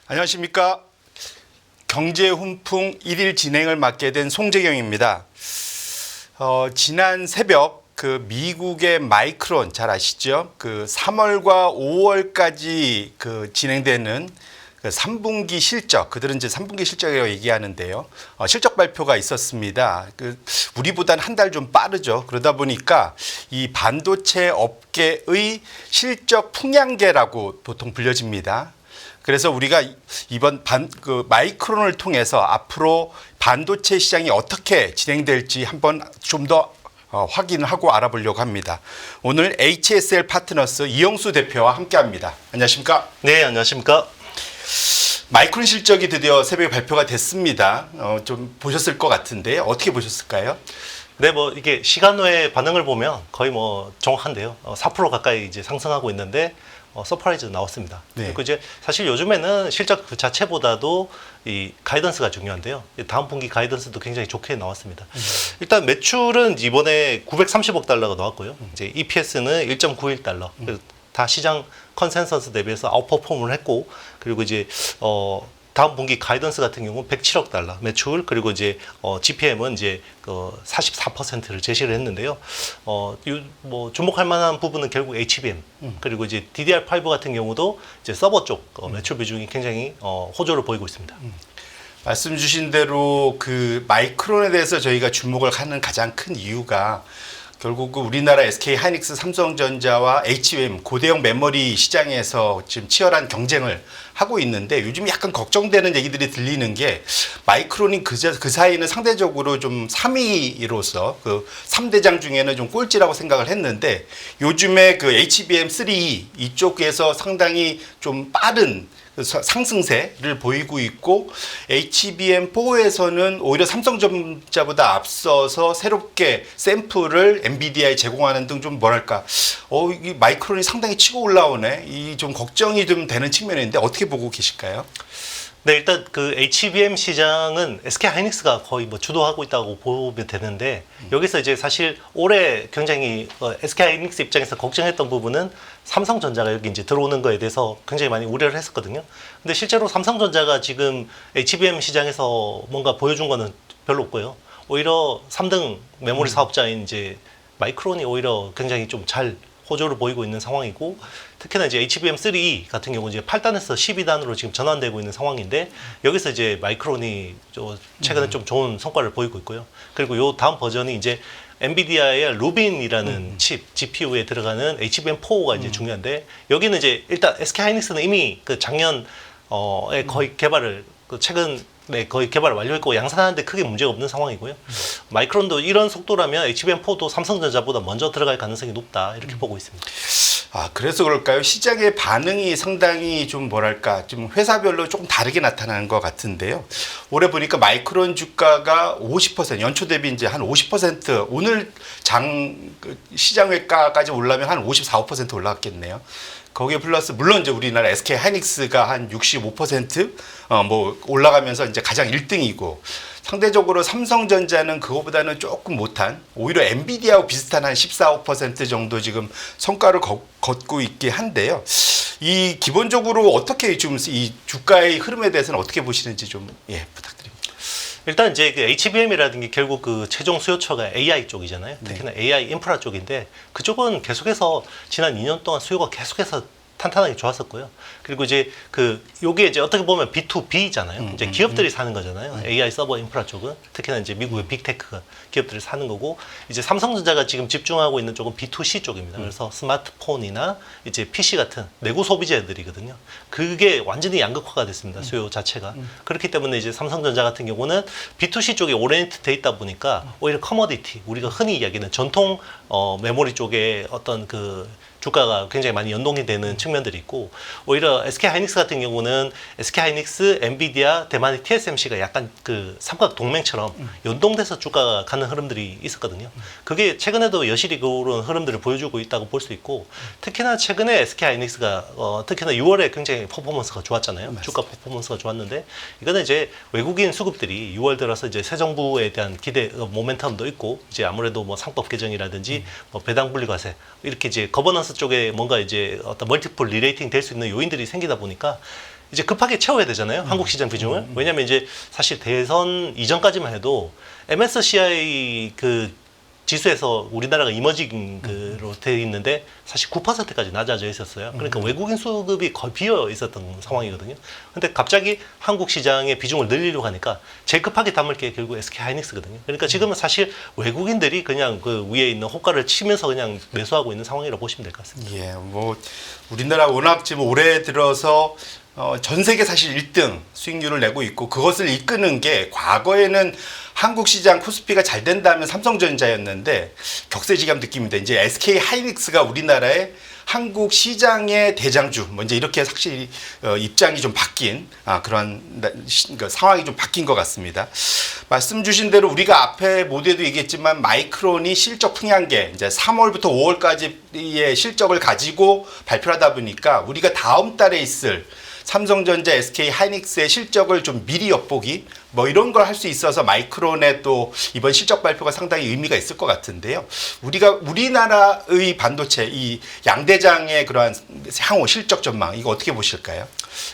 안녕하십니까. 경제훈풍 1일 진행을 맡게 된 송재경입니다. 지난 새벽 그 미국의 마이크론 잘 아시죠? 그 3월과 5월까지 그 진행되는 그 3분기 실적, 그들은 이제 3분기 실적이라고 얘기하는데요. 실적 발표가 있었습니다. 그 우리보다는 한 달 좀 빠르죠. 그러다 보니까 이 반도체 업계의 실적 풍향계라고 보통 불려집니다. 그래서 우리가 이번 마이크론을 통해서 앞으로 반도체 시장이 어떻게 진행될지 한번 좀 더 확인을 하고 알아보려고 합니다. 오늘 HSL 파트너스 이영수 대표와 함께합니다. 안녕하십니까? 네, 안녕하십니까? 마이크론 실적이 드디어 새벽에 발표가 됐습니다. 좀 보셨을 것 같은데 어떻게 보셨을까요? 네, 뭐 이게 시간 외 반응을 보면 거의 뭐 정확한데요. 4% 가까이 이제 상승하고 있는데 서프라이즈 나왔습니다. 네. 그리고 이제 사실 요즘에는 실적 그 자체보다도 이 가이던스가 중요한데요. 다음 분기 가이던스도 굉장히 좋게 나왔습니다. 일단 매출은 이번에 930억 달러가 나왔고요. 이제 EPS는 1.91달러. 다 시장 컨센서스 대비해서 아웃퍼폼을 했고, 그리고 이제 다음 분기 가이던스 같은 경우는 107억 달러 매출, 그리고 이제 GPM은 이제 44%를 제시를 했는데요. 뭐 주목할 만한 부분은 결국 HBM, 그리고 이제 DDR5 같은 경우도 이제 서버 쪽 매출 비중이 굉장히 호조를 보이고 있습니다. 말씀 주신 대로 그 마이크론에 대해서 저희가 주목을 하는 가장 큰 이유가 결국 우리나라 SK 하이닉스, 삼성전자와 HBM 고대형 메모리 시장에서 지금 치열한 경쟁을 하고 있는데 요즘 약간 걱정되는 얘기들이 들리는 게 마이크론이 그 사이는 상대적으로 좀 3위로서 그 3대장 중에는 좀 꼴찌라고 생각을 했는데 요즘에 그 HBM3 이쪽에서 상당히 좀 빠른 상승세를 보이고 있고 HBM4에서는 오히려 삼성전자보다 앞서서 새롭게 샘플을 엔비디아에 제공하는 등 좀 뭐랄까 이 마이크론이 상당히 치고 올라오네. 이 좀 걱정이 좀 되는 측면인데 어떻게 보고 계실까요? 네, 일단 그 HBM 시장은 SK 하이닉스가 거의 뭐 주도하고 있다고 보면 되는데 여기서 이제 사실 올해 굉장히 SK 하이닉스 입장에서 걱정했던 부분은 삼성전자가 여기 이제 들어오는 거에 대해서 굉장히 많이 우려를 했었거든요. 근데 실제로 삼성전자가 지금 HBM 시장에서 뭔가 보여준 거는 별로 없고요. 오히려 3등 메모리 사업자인 이제 마이크론이 오히려 굉장히 좀 잘 호조를 보이고 있는 상황이고, 특히나 이제 HBM3 같은 경우 이제 8단에서 12단으로 지금 전환되고 있는 상황인데 여기서 이제 마이크론이 최근에 좀 좋은 성과를 보이고 있고요. 그리고 요 다음 버전이 이제 엔비디아의 루빈이라는 칩 GPU에 들어가는 HBM4가 이제 중요한데 여기는 이제 일단 SK 하이닉스는 이미 그 작년에 거의 개발을 최근에 거의 개발을 완료했고 양산하는데 크게 문제가 없는 상황이고요. 마이크론도 이런 속도라면 HBM4도 삼성전자보다 먼저 들어갈 가능성이 높다 이렇게 보고 있습니다. 그래서 그럴까요? 시장의 반응이 상당히 좀 뭐랄까, 좀 회사별로 조금 다르게 나타나는 것 같은데요. 올해 보니까 마이크론 주가가 50%, 연초 대비 이제 한 50%, 오늘 시장 외가까지 올라면 한 54, 5% 올라갔겠네요. 거기에 플러스 물론 이제 우리나라 SK 하이닉스가 한 65% 뭐 올라가면서 이제 가장 1등이고 상대적으로 삼성전자는 그거보다는 조금 못한 오히려 엔비디아하고 비슷한 한 14, 5% 정도 지금 성과를 걷고 있긴 한데요. 이 기본적으로 어떻게 지금 이 주가의 흐름에 대해서는 어떻게 보시는지 좀 부탁드립니다. 일단 이제 그 HBM이라든지 결국 그 최종 수요처가 AI 쪽이잖아요. 특히나 AI 인프라 쪽인데 그쪽은 계속해서 지난 2년 동안 수요가 계속해서 탄탄하게 좋았었고요. 그리고 이제 요게 이제 어떻게 보면 B2B잖아요. 이제 기업들이 사는 거잖아요. AI 서버 인프라 쪽은 특히나 이제 미국의 빅테크 기업들이 사는 거고 이제 삼성전자가 지금 집중하고 있는 쪽은 B2C 쪽입니다. 그래서 스마트폰이나 이제 PC 같은 내구 소비재들이거든요. 그게 완전히 양극화가 됐습니다. 수요 자체가. 그렇기 때문에 이제 삼성전자 같은 경우는 B2C 쪽에 오리엔트 돼 있다 보니까 오히려 커머디티 우리가 흔히 이야기하는 전통 메모리 쪽에 어떤 그 주가가 굉장히 많이 연동이 되는 측면들이 있고 오히려 SK 하이닉스 같은 경우는 SK 하이닉스, 엔비디아, 대만의 TSMC가 약간 그 삼각 동맹처럼 연동돼서 주가가 가는 흐름들이 있었거든요. 그게 최근에도 여실히 그런 흐름들을 보여주고 있다고 볼 수 있고 특히나 최근에 SK 하이닉스가 특히나 6월에 굉장히 퍼포먼스가 좋았잖아요. 맞습니다. 주가 퍼포먼스가 좋았는데 이거는 이제 외국인 수급들이 6월 들어서 이제 새 정부에 대한 기대 모멘텀도 있고 이제 아무래도 뭐 상법 개정이라든지 뭐 배당 분리과세 이렇게 이제 거버넌스 쪽에 뭔가 이제 어떤 멀티플 리레이팅 될 수 있는 요인들이 생기다 보니까 이제 급하게 채워야 되잖아요. 한국 시장 비중을. 왜냐하면 이제 사실 대선 이전까지만 해도 MSCI 그 지수에서 우리나라가 이머징으로 되어 있는데 사실 9%까지 낮아져 있었어요. 그러니까 외국인 수급이 거의 비어 있었던 상황이거든요. 근데 갑자기 한국 시장의 비중을 늘리려고 하니까 제일 급하게 담을 게 결국 SK하이닉스거든요. 그러니까 지금은 사실 외국인들이 그냥 그 위에 있는 호가를 치면서 그냥 매수하고 있는 상황이라고 보시면 될 것 같습니다. 예, 뭐 우리나라 워낙 지금 올해 들어서 전 세계 사실 1등 수익률을 내고 있고 그것을 이끄는 게 과거에는 한국 시장 코스피가 잘 된다면 삼성전자였는데 격세지감 느낍니다. 이제 SK 하이닉스가 우리나라의 한국 시장의 대장주, 먼저 이렇게 확실히 입장이 좀 바뀐 그런 상황이 좀 바뀐 것 같습니다. 말씀 주신 대로 우리가 앞에 모두에도 얘기했지만 마이크론이 실적 풍향계 이제 3월부터 5월까지의 실적을 가지고 발표하다 보니까 우리가 다음 달에 있을 삼성전자, SK 하이닉스의 실적을 좀 미리 엿보기 뭐 이런 걸 할 수 있어서 마이크론의 또 이번 실적 발표가 상당히 의미가 있을 것 같은데요. 우리나라의 반도체 이 양대장의 그러한 향후 실적 전망 이거 어떻게 보실까요?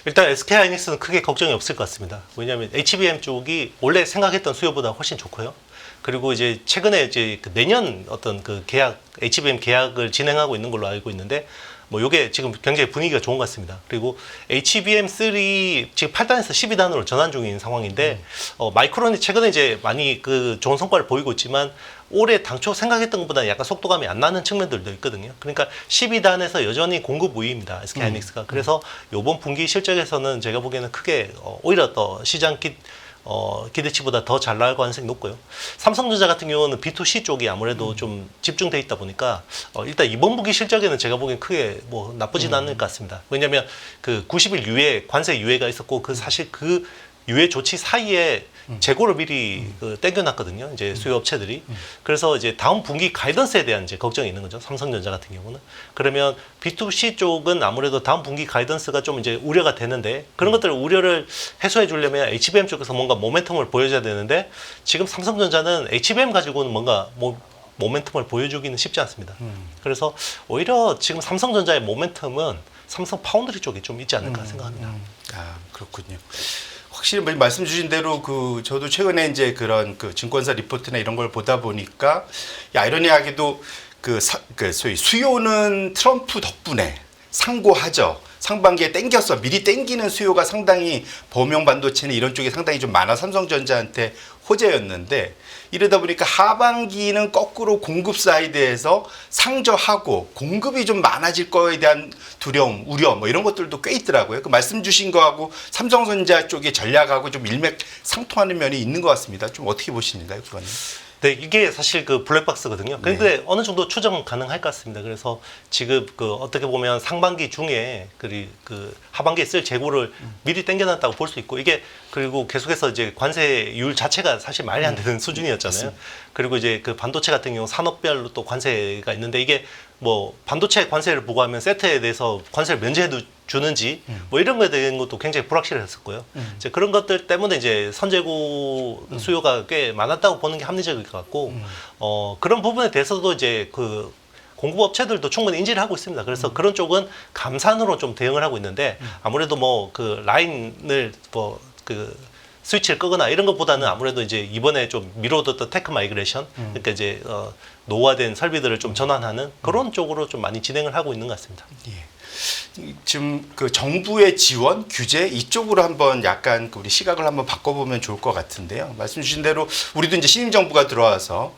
일단 SK 하이닉스는 크게 걱정이 없을 것 같습니다. 왜냐하면 HBM 쪽이 원래 생각했던 수요보다 훨씬 좋고요. 그리고 이제 최근에 이제 그 내년 어떤 그 계약 HBM 계약을 진행하고 있는 걸로 알고 있는데 뭐 요게 지금 굉장히 분위기가 좋은 것 같습니다. 그리고 HBM3 지금 8단에서 12단으로 전환 중인 상황인데 마이크론이 최근에 이제 많이 그 좋은 성과를 보이고 있지만 올해 당초 생각했던 것보다 약간 속도감이 안 나는 측면들도 있거든요. 그러니까 12단에서 여전히 공급 우위입니다. SK하이닉스가. 그래서 요번 분기 실적에서는 제가 보기에는 크게 오히려 더 시장 기대치보다 더 잘 나갈 가능성이 높고요. 삼성전자 같은 경우는 B2C 쪽이 아무래도 좀 집중돼 있다 보니까 일단 이번 분기 실적에는 제가 보기엔 크게 뭐 나쁘진 않을 것 같습니다. 왜냐하면 그 90일 유예 관세 유예가 있었고 그 사실 그 유예 조치 사이에 재고를 미리 땡겨놨거든요. 이제 수요 업체들이. 그래서 이제 다음 분기 가이던스에 대한 이제 걱정이 있는 거죠. 삼성전자 같은 경우는. 그러면 B2C 쪽은 아무래도 다음 분기 가이던스가 좀 이제 우려가 되는데 그런 것들 우려를 해소해 주려면 HBM 쪽에서 뭔가 모멘텀을 보여줘야 되는데 지금 삼성전자는 HBM 가지고는 뭔가 모멘텀을 보여주기는 쉽지 않습니다. 그래서 오히려 지금 삼성전자의 모멘텀은 삼성 파운드리 쪽에 좀 있지 않을까 생각합니다. 그렇군요. 확실히 말씀 주신 대로 저도 최근에 이제 그런 증권사 리포트나 이런 걸 보다 보니까 아이러니하게도 소위 수요는 트럼프 덕분에 상고하죠. 상반기에 땡겼어. 미리 땡기는 수요가 상당히 범용 반도체는 이런 쪽이 상당히 좀 많아 삼성전자한테 호재였는데 이러다 보니까 하반기는 거꾸로 공급 사이드에서 상저하고 공급이 좀 많아질 거에 대한 두려움, 우려 뭐 이런 것들도 꽤 있더라고요. 그 말씀 주신 거하고 삼성전자 쪽의 전략하고 좀 일맥상통하는 면이 있는 것 같습니다. 좀 어떻게 보시는가요, 그거는? 네, 이게 사실 그 블랙박스거든요. 근데 어느 정도 추정 가능할 것 같습니다. 그래서 지금 어떻게 보면 상반기 중에 그 하반기에 쓸 재고를 미리 땡겨놨다고 볼 수 있고 이게 그리고 계속해서 이제 관세율 자체가 사실 말이 안 되는 수준이었잖아요. 그리고 이제 그 반도체 같은 경우 산업별로 또 관세가 있는데 이게 뭐 반도체 관세를 부과하면 세트에 대해서 관세를 면제해 주는지 뭐 이런 거에 대한 것도 굉장히 불확실했었고요. 이제 그런 것들 때문에 이제 선재고 수요가 꽤 많았다고 보는 게 합리적일 것 같고 그런 부분에 대해서도 이제 그 공급업체들도 충분히 인지를 하고 있습니다. 그래서 그런 쪽은 감산으로 좀 대응을 하고 있는데 아무래도 뭐 그 라인을 스위치를 끄거나 이런 것보다는 아무래도 이제 이번에 좀 미뤄뒀던 테크 마이그레이션 그러니까 이제 노후화된 설비들을 좀 전환하는 그런 쪽으로 좀 많이 진행을 하고 있는 것 같습니다. 예. 지금 정부의 지원, 규제 이쪽으로 한번 약간 우리 시각을 한번 바꿔보면 좋을 것 같은데요. 말씀 주신 대로 우리도 이제 신임 정부가 들어와서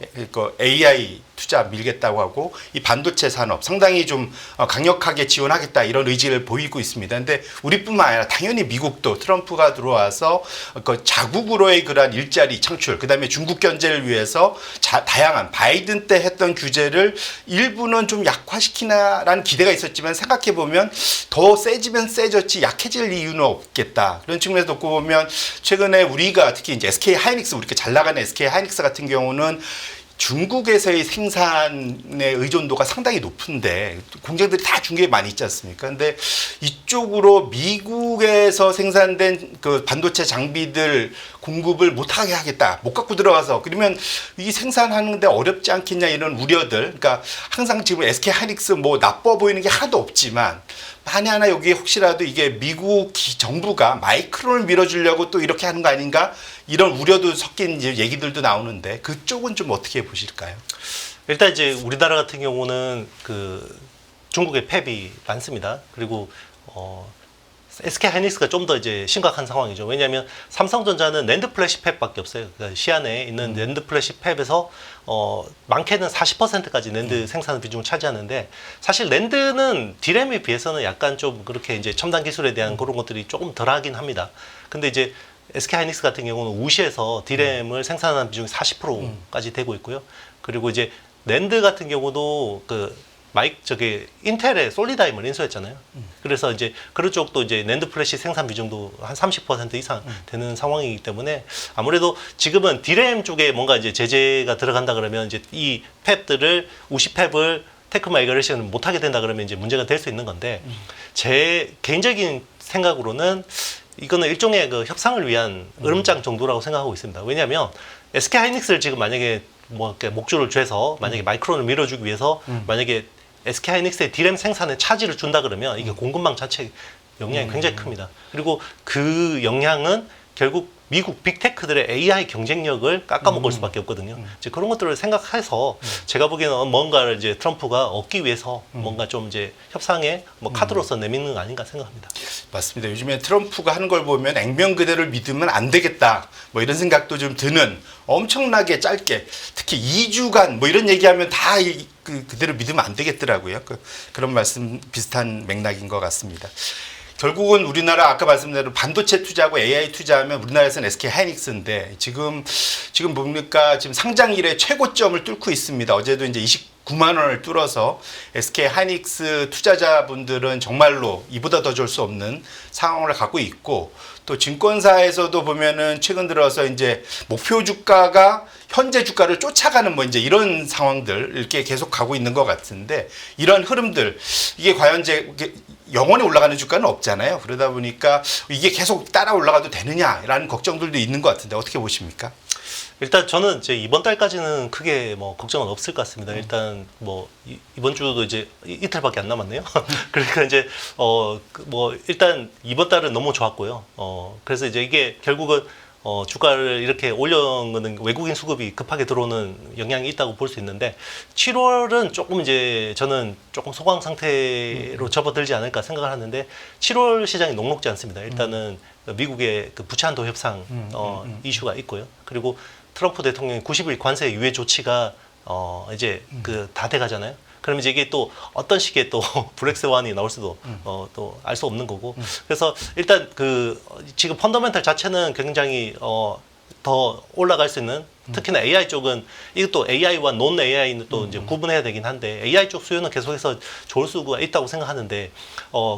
AI 투자 밀겠다고 하고 이 반도체 산업 상당히 좀 강력하게 지원하겠다 이런 의지를 보이고 있습니다. 근데 우리뿐만 아니라 당연히 미국도 트럼프가 들어와서 자국으로의 그러한 일자리 창출, 그다음에 중국 견제를 위해서 다양한 바이든 때 했던 규제를 일부는 좀 약화시키나라는 기대가 있었지만 생각해 보면 더 세지면 세졌지 약해질 이유는 없겠다. 그런 측면에서 놓고 보면 최근에 우리가 특히 이제 SK 하이닉스 우리가 잘 나가는 SK 하이닉스 같은 경우는 중국에서의 생산의 의존도가 상당히 높은데 공장들이 다 중국에 많이 있지 않습니까? 근데 이쪽으로 미국에서 생산된 그 반도체 장비들 공급을 못하게 하겠다. 못 갖고 들어가서 그러면 이 생산하는데 어렵지 않겠냐 이런 우려들. 그러니까 항상 지금 SK 하이닉스 뭐 나빠 보이는 게 하나도 없지만 만에 하나 여기 혹시라도 이게 미국 정부가 마이크론을 밀어주려고 또 이렇게 하는 거 아닌가 이런 우려도 섞인 이제 얘기들도 나오는데 그쪽은 좀 어떻게 보실까요? 일단 이제 우리나라 같은 경우는 그 중국의 팹이 많습니다. 그리고 SK 하이닉스가 좀 더 이제 심각한 상황이죠. 왜냐하면 삼성전자는 낸드 플래시 팹밖에 없어요. 그러니까 시안에 있는 낸드 플래시 팹에서 많게는 40%까지 낸드 생산 비중을 차지하는데 사실 낸드는 디램에 비해서는 약간 좀 그렇게 이제 첨단 기술에 대한 그런 것들이 조금 덜하긴 합니다. 근데 이제 SK 하이닉스 같은 경우는 우시에서 디램을 생산하는 비중이 40%까지 되고 있고요. 그리고 이제 낸드 같은 경우도 인텔의 솔리다임을 인수했잖아요. 그래서 이제 그런 쪽도 이제 낸드 플래시 생산 비중도 한 30% 이상 되는 상황이기 때문에 아무래도 지금은 디램 쪽에 뭔가 이제 제재가 들어간다 그러면 이제 이 팹들을 우시 팹을 테크 마이그레이션을 못하게 된다 그러면 이제 문제가 될 수 있는 건데 제 개인적인 생각으로는 이거는 일종의 그 협상을 위한 으름장 정도라고 생각하고 있습니다. 왜냐하면 SK 하이닉스를 지금 만약에 뭐 이렇게 목줄을 죄서 만약에 마이크론을 밀어주기 위해서 만약에 SK 하이닉스의 디램 생산에 차질을 준다 그러면 이게 공급망 자체 영향이 굉장히 큽니다. 그리고 그 영향은 결국 미국 빅테크들의 AI 경쟁력을 깎아먹을 수밖에 없거든요. 이제 그런 것들을 생각해서 제가 보기에는 뭔가를 이제 트럼프가 얻기 위해서 뭔가 좀 이제 협상에 뭐 카드로서 내미는 거 아닌가 생각합니다. 맞습니다. 요즘에 트럼프가 하는 걸 보면 액면 그대로를 믿으면 안 되겠다. 뭐 이런 생각도 좀 드는 엄청나게 짧게 특히 2주간 뭐 이런 얘기하면 다 그대로 믿으면 안 되겠더라고요. 그런 말씀 비슷한 맥락인 것 같습니다. 결국은 우리나라 아까 말씀대로 반도체 투자하고 AI 투자하면 우리나라에서는 SK 하이닉스인데 지금 뭡니까 지금 상장 이래 최고점을 뚫고 있습니다. 어제도 이제 29만 원을 뚫어서 SK 하이닉스 투자자분들은 정말로 이보다 더 줄 수 없는 상황을 갖고 있고 또 증권사에서도 보면은 최근 들어서 이제 목표 주가가 현재 주가를 쫓아가는 뭐 이제 이런 상황들 이렇게 계속 가고 있는 것 같은데 이런 흐름들 이게 과연 이제 영원히 올라가는 주가는 없잖아요. 그러다 보니까 이게 계속 따라 올라가도 되느냐라는 걱정들도 있는 것 같은데 어떻게 보십니까? 일단 저는 이제 이번 달까지는 크게 뭐 걱정은 없을 것 같습니다. 일단 뭐 이번 주도 이제 이틀밖에 안 남았네요. 그러니까 이제 뭐 일단 이번 달은 너무 좋았고요. 그래서 이제 이게 결국은 주가를 이렇게 올려놓은 거는 외국인 수급이 급하게 들어오는 영향이 있다고 볼 수 있는데 7월은 조금 이제 저는 조금 소강 상태로 접어들지 않을까 생각을 하는데 7월 시장이 녹록지 않습니다. 일단은 미국의 그 부채한도 협상 이슈가 있고요. 그리고 트럼프 대통령의 90일 관세 유예 조치가 이제 그 다 돼가잖아요. 그러면 이제 이게 또 어떤 식의 또 블랙스완이 나올 수도 또 알 수 없는 거고. 그래서 일단 그 지금 펀더멘탈 자체는 굉장히 더 올라갈 수 있는 특히나 AI 쪽은 이것도 AI와 논 AI는 또 이제 구분해야 되긴 한데 AI 쪽 수요는 계속해서 좋을 수가 있다고 생각하는데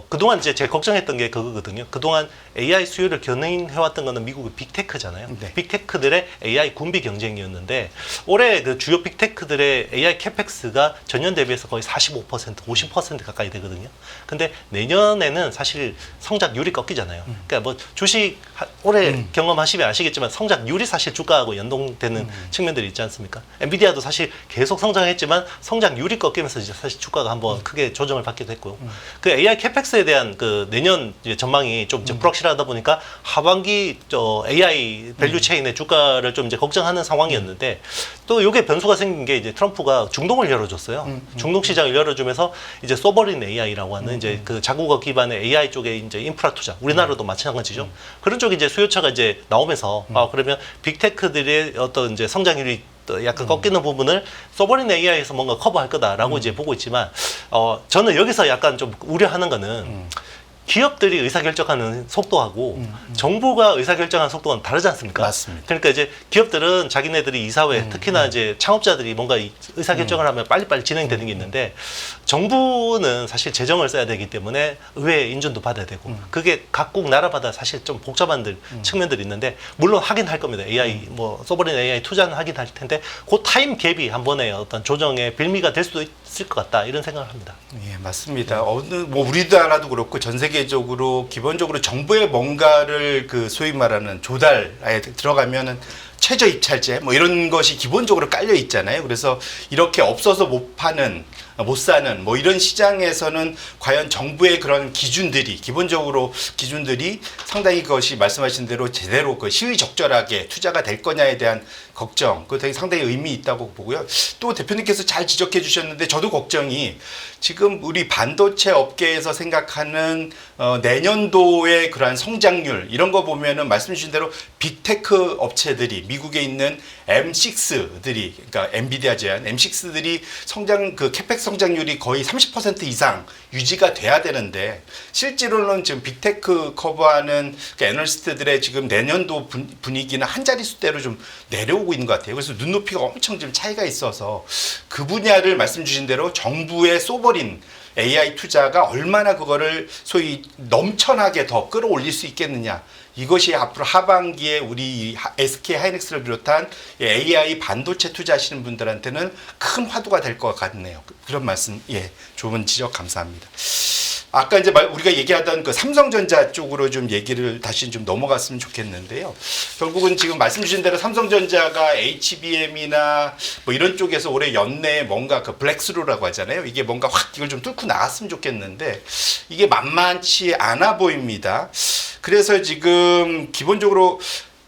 그동안 이제 제가 걱정했던 게 그거거든요. 그동안 AI 수요를 견인해왔던 거는 미국의 빅테크잖아요. 네. 빅테크들의 AI 군비 경쟁이었는데 올해 그 주요 빅테크들의 AI 캐펙스가 전년 대비해서 거의 45%, 50% 가까이 되거든요. 근데 내년에는 사실 성장률이 꺾이잖아요. 그러니까 뭐 주식 올해 경험하시면 아시겠지만 성장률이 사실 주가하고 연동되는 측면들이 있지 않습니까? 엔비디아도 사실 계속 성장했지만 성장률이 꺾이면서 이제 사실 주가가 한번 크게 조정을 받기도 했고요. 그 AI 캐펙스에 대한 그 내년 이제 전망이 좀 이제 불확실하다 보니까 하반기 AI 밸류 체인의 주가를 좀 이제 걱정하는 상황이었는데 또 이게 변수가 생긴 게 이제 트럼프가 중동을 열어줬어요. 중동 시장을 열어주면서 이제 소버린 AI라고 하는 이제 그 자국어 기반의 AI 쪽에 이제 인프라 투자, 우리나라도 마찬가지죠. 그런 쪽에 이제 수요처가 이제 나오면서 그러면 빅테크들의 어떤 이제 성장률이 또 약간 꺾이는 부분을 소버린 AI에서 뭔가 커버할 거다라고 이제 보고 있지만 저는 여기서 약간 좀 우려하는 거는 기업들이 의사결정하는 속도하고 정부가 의사결정하는 속도는 다르지 않습니까? 맞습니다. 그러니까 이제 기업들은 자기네들이 이사회 특히나 이제 창업자들이 뭔가 의사결정을 하면 빨리빨리 진행되는 게 있는데 정부는 사실 재정을 써야 되기 때문에 의회 인준도 받아야 되고 그게 각국 나라마다 사실 좀 복잡한 측면들이 있는데 물론 하긴 할 겁니다. AI 뭐 소버린 AI 투자는 하긴 할 텐데 그 타임 갭이 한 번에 어떤 조정의 빌미가 될 수도 있을 것 같다 이런 생각을 합니다. 예, 맞습니다. 뭐 우리나라도 그렇고 전 세계적으로 기본적으로 정부의 뭔가를 그 소위 말하는 조달에 들어가면은 최저 입찰제 뭐 이런 것이 기본적으로 깔려 있잖아요. 그래서 이렇게 없어서 못 파는 못 사는 뭐 이런 시장에서는 과연 정부의 그런 기준들이 기본적으로 기준들이 상당히 그것이 말씀하신 대로 제대로 그 시의적절하게 투자가 될 거냐에 대한 걱정 그 되게 상당히 의미 있다고 보고요. 또 대표님께서 잘 지적해 주셨는데 저도 걱정이 지금 우리 반도체 업계에서 생각하는 내년도의 그러한 성장률 이런 거 보면은 말씀 주신 대로 빅테크 업체들이 미국에 있는 M6들이 그러니까 엔비디아 제한 M6들이 성장 그 캐펙 성장률이 거의 30% 이상 유지가 돼야 되는데 실제로는 지금 빅테크 커버하는 그 애널리스트들의 지금 내년도 분위기는 한 자릿수대로 좀 내려오고 있는 것 같아요. 그래서 눈높이가 엄청 좀 차이가 있어서 그 분야를 말씀 주신 대로 정부의 쏘버린 AI 투자가 얼마나 그거를 소위 넘쳐나게 더 끌어올릴 수 있겠느냐. 이것이 앞으로 하반기에 우리 SK 하이닉스를 비롯한 AI 반도체 투자하시는 분들한테는 큰 화두가 될 것 같네요. 그런 말씀, 예, 좋은 지적 감사합니다. 아까 이제 우리가 얘기하던 그 삼성전자 쪽으로 좀 얘기를 다시 좀 넘어갔으면 좋겠는데요. 결국은 지금 말씀 주신 대로 삼성전자가 HBM이나 뭐 이런 쪽에서 올해 연내에 뭔가 그 블랙스루라고 하잖아요. 이게 뭔가 확 이걸 좀 뚫고 나갔으면 좋겠는데 이게 만만치 않아 보입니다. 그래서 지금 기본적으로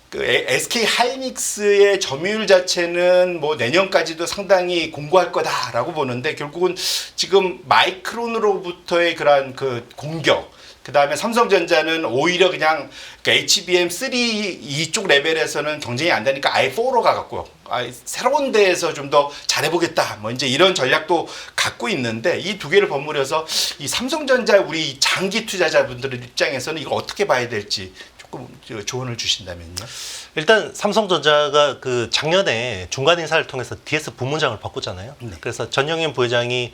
그 SK 하이닉스의 점유율 자체는 뭐 내년까지도 상당히 공고할 거다라고 보는데 결국은 지금 마이크론으로부터의 그러한 그 공격 그 다음에 삼성전자는 오히려 그냥 그 HBM3 이쪽 레벨에서는 경쟁이 안 되니까 아예 4로 가갖고 새로운 데에서 좀 더 잘해보겠다 뭐 이제 이런 전략도 갖고 있는데 이 두 개를 버무려서 이 삼성전자 우리 장기 투자자분들 입장에서는 이거 어떻게 봐야 될지 조금 조언을 주신다면요. 일단 삼성전자가 그 작년에 중간 인사를 통해서 DS 부문장을 바꿨잖아요. 네. 그래서 전영현 부회장이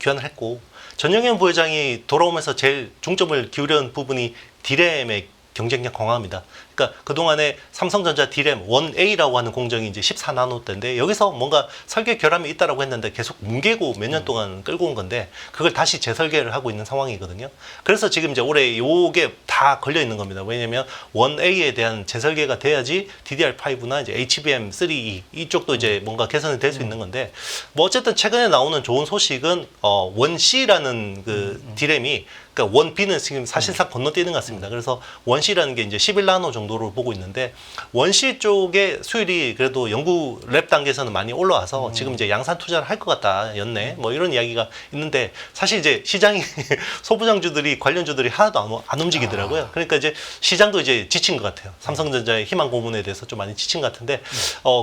귀환을 했고 전영현 부회장이 돌아오면서 제일 중점을 기울인 부분이 D램의 경쟁력 강화입니다. 그러니까 그동안에 삼성전자 D램 1A라고 하는 공정이 이제 14나노대인데 여기서 뭔가 설계 결함이 있다라고 했는데 계속 뭉개고 몇 년 동안 끌고 온 건데 그걸 다시 재설계를 하고 있는 상황이거든요. 그래서 지금 이제 올해 요게 다 걸려 있는 겁니다. 왜냐면 1A에 대한 재설계가 돼야지 DDR5나 이제 HBM3E 이쪽도 이제 뭔가 개선이 될 수 있는 건데 뭐 어쨌든 최근에 나오는 좋은 소식은 1C라는 그 D램이 그러니까 1B는 지금 사실상 건너뛰는 것 같습니다. 그래서 1C라는 게 이제 11나노 정도를 보고 있는데 1C 쪽의 수율이 그래도 연구 랩 단계에서는 많이 올라와서 지금 이제 양산 투자를 할 것 같다 연내 뭐 이런 이야기가 있는데 사실 이제 시장이 소부장주들이 관련주들이 하나도 안 움직이더라고요. 그러니까 이제 시장도 이제 지친 것 같아요. 삼성전자의 희망 고문에 대해서 좀 많이 지친 것 같은데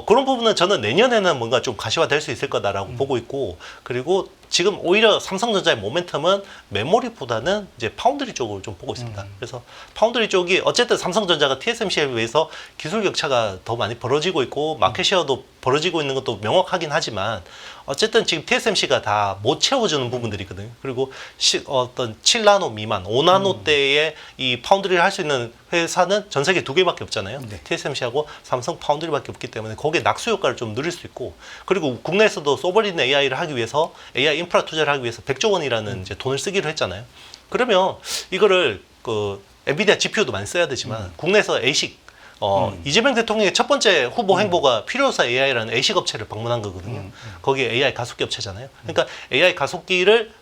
그런 부분은 저는 내년에는 뭔가 좀 가시화될 수 있을 거다라고 보고 있고 그리고 지금 오히려 삼성전자의 모멘텀은 메모리보다는 이제 파운드리 쪽을 좀 보고 있습니다. 그래서 파운드리 쪽이 어쨌든 삼성전자가 TSMC에 비해서 기술 격차가 더 많이 벌어지고 있고 마켓쉐어도 벌어지고 있는 것도 명확하긴 하지만 어쨌든 지금 TSMC가 다 못 채워주는 부분들이 있거든요. 그리고 어떤 7나노 미만, 5나노대의 이 파운드리를 할 수 있는 회사는 전 세계 2개밖에 없잖아요. 네. TSMC하고 삼성 파운드리밖에 없기 때문에 거기에 낙수 효과를 좀 누릴 수 있고 그리고 국내에서도 소버린 AI를 하기 위해서 AI 인프라 투자를 하기 위해서 100조 원이라는 이제 돈을 쓰기로 했잖아요. 그러면 이거를 그 엔비디아 GPU도 많이 써야 되지만 국내에서 ASIC 이재명 대통령의 첫 번째 후보 행보가 필요사 AI라는 ASIC 업체를 방문한 거거든요. 거기에 AI 가속기 업체잖아요. 그러니까 AI 가속기를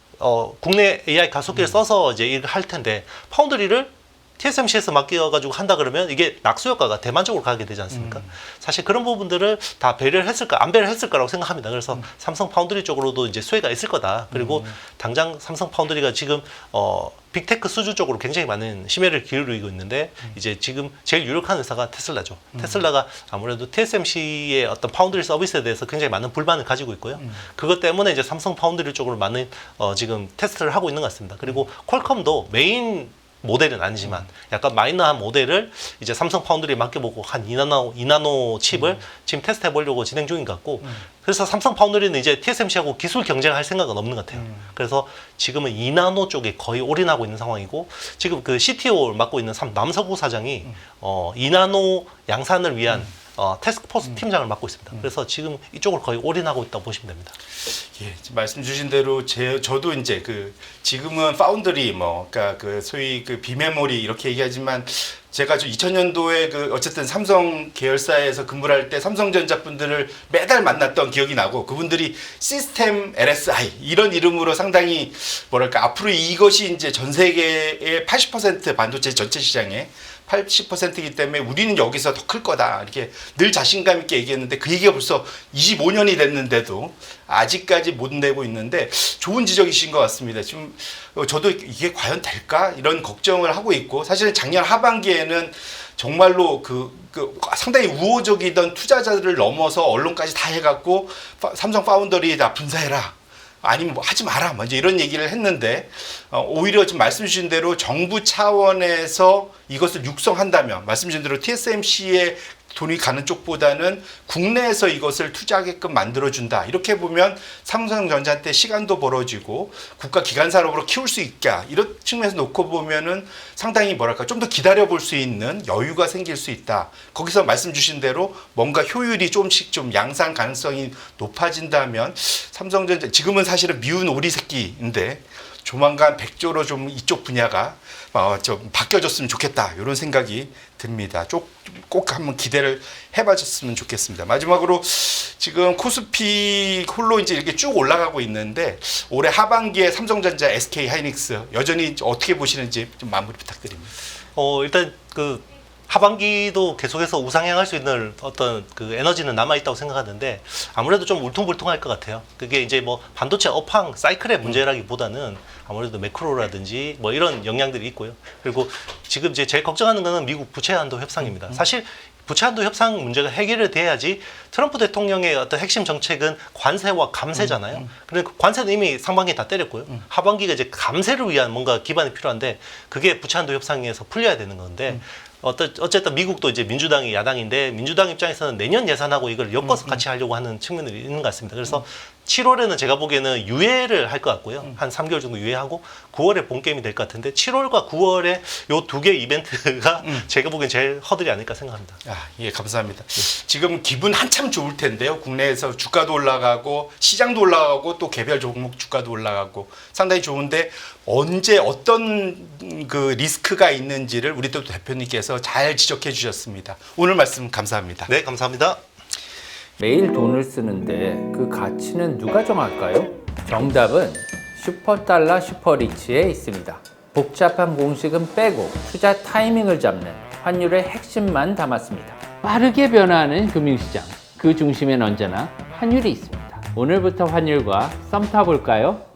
국내 AI 가속기를 써서 이제 일을 할 텐데 파운드리를 TSMC에서 맡겨가지고 한다 그러면 이게 낙수 효과가 대만적으로 가게 되지 않습니까? 사실 그런 부분들을 다 배려를 했을까, 안 배려를 했을 거라고 생각합니다. 그래서 삼성 파운드리 쪽으로도 이제 수혜가 있을 거다. 그리고 당장 삼성 파운드리가 지금 빅테크 수주 쪽으로 굉장히 많은 심혈을 기울이고 있는데 이제 지금 제일 유력한 회사가 테슬라죠. 테슬라가 아무래도 TSMC의 어떤 파운드리 서비스에 대해서 굉장히 많은 불만을 가지고 있고요. 그것 때문에 이제 삼성 파운드리 쪽으로 많은 지금 테스트를 하고 있는 것 같습니다. 그리고 퀄컴도 메인 모델은 아니지만 약간 마이너한 모델을 이제 삼성 파운드리에 맡겨보고 한 2나노 칩을 지금 테스트 해보려고 진행 중인 것 같고 그래서 삼성 파운드리는 이제 TSMC하고 기술 경쟁할 생각은 없는 것 같아요. 그래서 지금은 2나노 쪽에 거의 올인하고 있는 상황이고 지금 그 CTO를 맡고 있는 남서구 사장이 2나노 양산을 위한 태스크포스 팀장을 맡고 있습니다. 그래서 지금 이쪽을 거의 올인하고 있다고 보시면 됩니다. 예, 지금 말씀 주신 대로 저도 이제 지금은 파운드리 그러니까 소위 비메모리 이렇게 얘기하지만 제가 2000년도에 어쨌든 삼성 계열사에서 근무를 할 때 삼성전자 분들을 매달 만났던 기억이 나고 그분들이 시스템 LSI 이런 이름으로 상당히 뭐랄까 앞으로 이것이 이제 전 세계의 80% 반도체 전체 시장에 80%이기 때문에 우리는 여기서 더 클 거다 이렇게 늘 자신감 있게 얘기했는데 그 얘기가 벌써 25년이 됐는데도 아직까지 못 내고 있는데 좋은 지적이신 것 같습니다. 지금 저도 이게 과연 될까 이런 걱정을 하고 있고 사실은 작년 하반기에는 정말로 상당히 우호적이던 투자자들을 넘어서 언론까지 다 해갖고 삼성 파운더리 다 분사해라. 아니면 뭐 하지 마라. 먼저 이런 얘기를 했는데 오히려 지금 말씀 주신 대로 정부 차원에서 이것을 육성한다면 말씀 주신 대로 TSMC에 돈이 가는 쪽보다는 국내에서 이것을 투자하게끔 만들어준다. 이렇게 보면 삼성전자한테 시간도 벌어지고 국가 기관 산업으로 키울 수 있다. 이런 측면에서 놓고 보면은 상당히 뭐랄까 좀 더 기다려 볼 수 있는 여유가 생길 수 있다. 거기서 말씀 주신 대로 뭔가 효율이 조금씩 좀 양산 가능성이 높아진다면 삼성전자 지금은 사실은 미운 오리 새끼인데 조만간 백조로 좀 이쪽 분야가 좀 바뀌어졌으면 좋겠다 이런 생각이 듭니다. 꼭 한번 기대를 해봐줬으면 좋겠습니다. 마지막으로 지금 코스피 홀로 이제 이렇게 쭉 올라가고 있는데 올해 하반기에 삼성전자, SK 하이닉스 여전히 어떻게 보시는지 좀 마무리 부탁드립니다. 일단 하반기도 계속해서 우상향할 수 있는 어떤 에너지는 남아 있다고 생각하는데 아무래도 좀 울퉁불퉁할 것 같아요. 그게 이제 뭐 반도체 업황 사이클의 문제라기보다는 아무래도 매크로라든지 뭐 이런 영향들이 있고요. 그리고 지금 이제 제일 걱정하는 거는 미국 부채 한도 협상입니다. 사실 부채 한도 협상 문제가 해결이 돼야지 트럼프 대통령의 어떤 핵심 정책은 관세와 감세잖아요. 그러니까 관세는 이미 상반기에 다 때렸고요. 하반기가 이제 감세를 위한 뭔가 기반이 필요한데 그게 부채 한도 협상에서 풀려야 되는 건데 어쨌든 미국도 이제 민주당이 야당인데 민주당 입장에서는 내년 예산하고 이걸 엮어서 같이 하려고 하는 측면이 있는 것 같습니다. 그래서 7월에는 제가 보기에는 유예를 할 것 같고요. 한 3개월 정도 유예하고 9월에 본게임이 될 것 같은데 7월과 9월에 요 두 개 이벤트가 제가 보기엔 제일 허들이 아닐까 생각합니다. 예, 감사합니다. 지금 기분 한참 좋을 텐데요. 국내에서 주가도 올라가고 시장도 올라가고 또 개별 종목 주가도 올라가고 상당히 좋은데 언제 어떤 리스크가 있는지를 우리 또 대표님께서 잘 지적해 주셨습니다. 오늘 말씀 감사합니다. 네, 감사합니다. 매일 돈을 쓰는데 그 가치는 누가 정할까요? 정답은 슈퍼달러 슈퍼리치에 있습니다. 복잡한 공식은 빼고 투자 타이밍을 잡는 환율의 핵심만 담았습니다. 빠르게 변화하는 금융시장, 그 중심엔 언제나 환율이 있습니다. 오늘부터 환율과 썸 타볼까요?